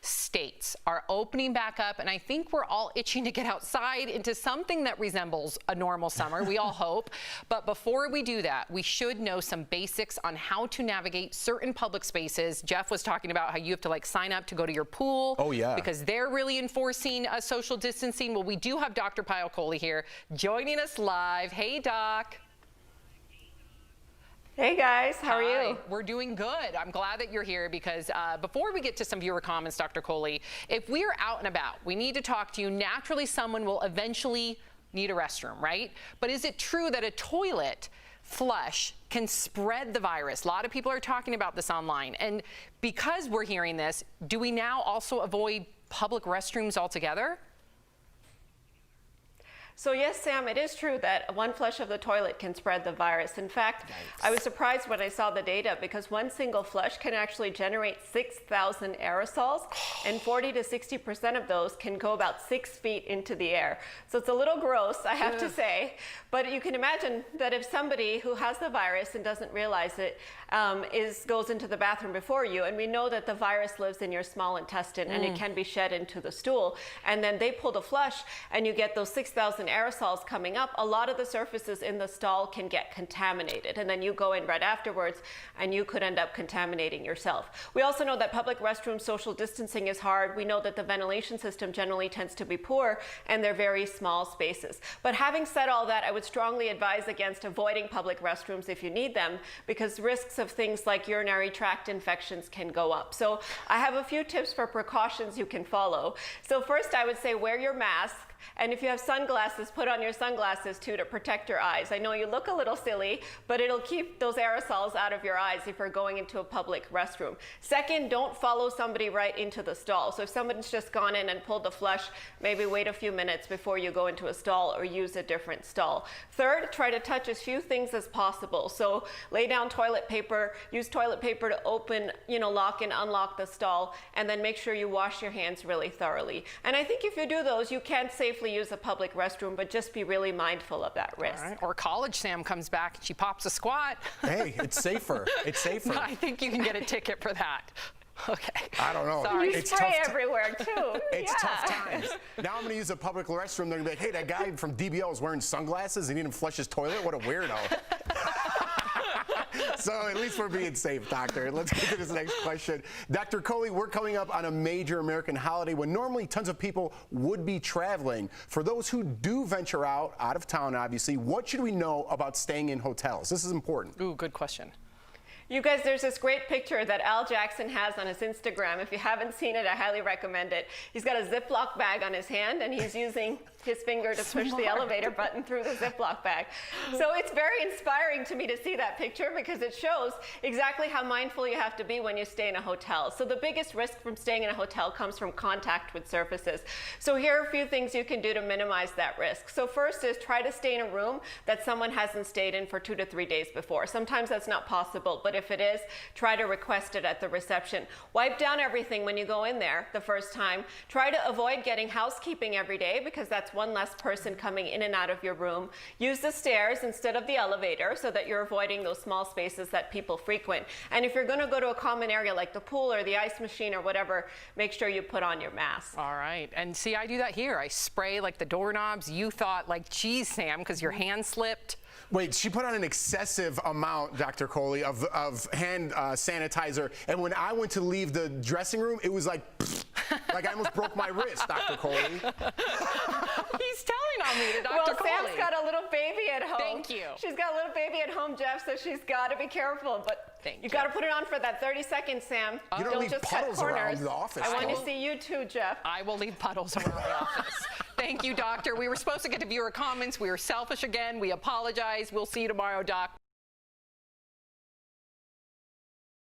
states are opening back up, and I think we're all itching to get outside into something that resembles a normal summer. We all hope. But before we do that, we should know some basics on how to navigate certain public spaces. Jeff was talking about how you have to sign up to go to your pool. Oh, yeah. Because they're really enforcing social distancing. Well, we do have Dr. Kohli here joining us live. Hey, Doc. Hey guys, how are you? We're doing good. I'm glad that you're here because before we get to some viewer comments, Dr. Kohli, if we are out and about, we need to talk to you. Naturally, someone will eventually need a restroom, right? But is it true that a toilet flush can spread the virus? A lot of people are talking about this online. And because we're hearing this, do we now also avoid public restrooms altogether? So yes, Sam, it is true that one flush of the toilet can spread the virus. In fact, I was surprised when I saw the data because one single flush can actually generate 6,000 aerosols, and 40 to 60% of those can go about 6 feet into the air. So it's a little gross, I have to say, but you can imagine that if somebody who has the virus and doesn't realize it goes into the bathroom before you, and we know that the virus lives in your small intestine and it can be shed into the stool, and then they pull the flush and you get those 6,000 aerosols coming up, a lot of the surfaces in the stall can get contaminated, and then you go in right afterwards and you could end up contaminating yourself. We also know that public restroom social distancing is hard. We know that the ventilation system generally tends to be poor and they're very small spaces. But having said all that, I would strongly advise against avoiding public restrooms if you need them, because risks of things like urinary tract infections can go up. So I have a few tips for precautions you can follow. So first, I would say wear your mask. And if you have sunglasses, put on your sunglasses too to protect your eyes. I know you look a little silly, but it'll keep those aerosols out of your eyes if you're going into a public restroom. Second, don't follow somebody right into the stall. So if someone's just gone in and pulled the flush, maybe wait a few minutes before you go into a stall or use a different stall. Third, try to touch as few things as possible. So lay down toilet paper, use toilet paper to open, lock and unlock the stall, and then make sure you wash your hands really thoroughly. And I think if you do those, you can safely use a public restroom, but just be really mindful of that risk. All right. Or college Sam comes back and she pops a squat. Hey, it's safer. It's safer. No, I think you can get a ticket for that. Okay. I don't know. Sorry. You spray everywhere too. It's tough times. Now I'm going to use a public restroom. They're going to be like, hey, that guy from DBL is wearing sunglasses and he didn't flush his toilet. What a weirdo. So at least we're being safe, Doctor. Let's get to this next question. Dr. Kohli, we're coming up on a major American holiday when normally tons of people would be traveling. For those who do venture out of town, obviously, what should we know about staying in hotels? This is important. Ooh, good question. You guys, there's this great picture that Al Jackson has on his Instagram. If you haven't seen it, I highly recommend it. He's got a Ziploc bag on his hand, and he's using his finger to push the elevator button through the Ziploc bag. So it's very inspiring to me to see that picture because it shows exactly how mindful you have to be when you stay in a hotel. So the biggest risk from staying in a hotel comes from contact with surfaces. So here are a few things you can do to minimize that risk. So first is try to stay in a room that someone hasn't stayed in for 2 to 3 days before. Sometimes that's not possible, but if it is, try to request it at the reception. Wipe down everything when you go in there the first time. Try to avoid getting housekeeping every day because that's one less person coming in and out of your room. Use the stairs instead of the elevator so that you're avoiding those small spaces that people frequent. And if you're going to go to a common area like the pool or the ice machine or whatever, make sure you put on your mask. All right. And see, I do that here. I spray the doorknobs. You thought geez, Sam, because your hand slipped. Wait, she put on an excessive amount, Dr. Kohli, of hand sanitizer, and when I went to leave the dressing room, it was like I almost broke my wrist, Dr. Kohli. He's telling on me to Dr. Well, Kohli. Sam's got a little baby at home. Thank you. She's got a little baby at home, Jeff, so she's got to be careful. But you got to put it on for that 30 seconds, Sam. You don't leave just puddles cut corners. around the office. I want to see you too, Jeff. I will leave puddles around the office. Thank you, Doctor. We were supposed to get to viewer comments. We were selfish again. We apologize. We'll see you tomorrow, Doc.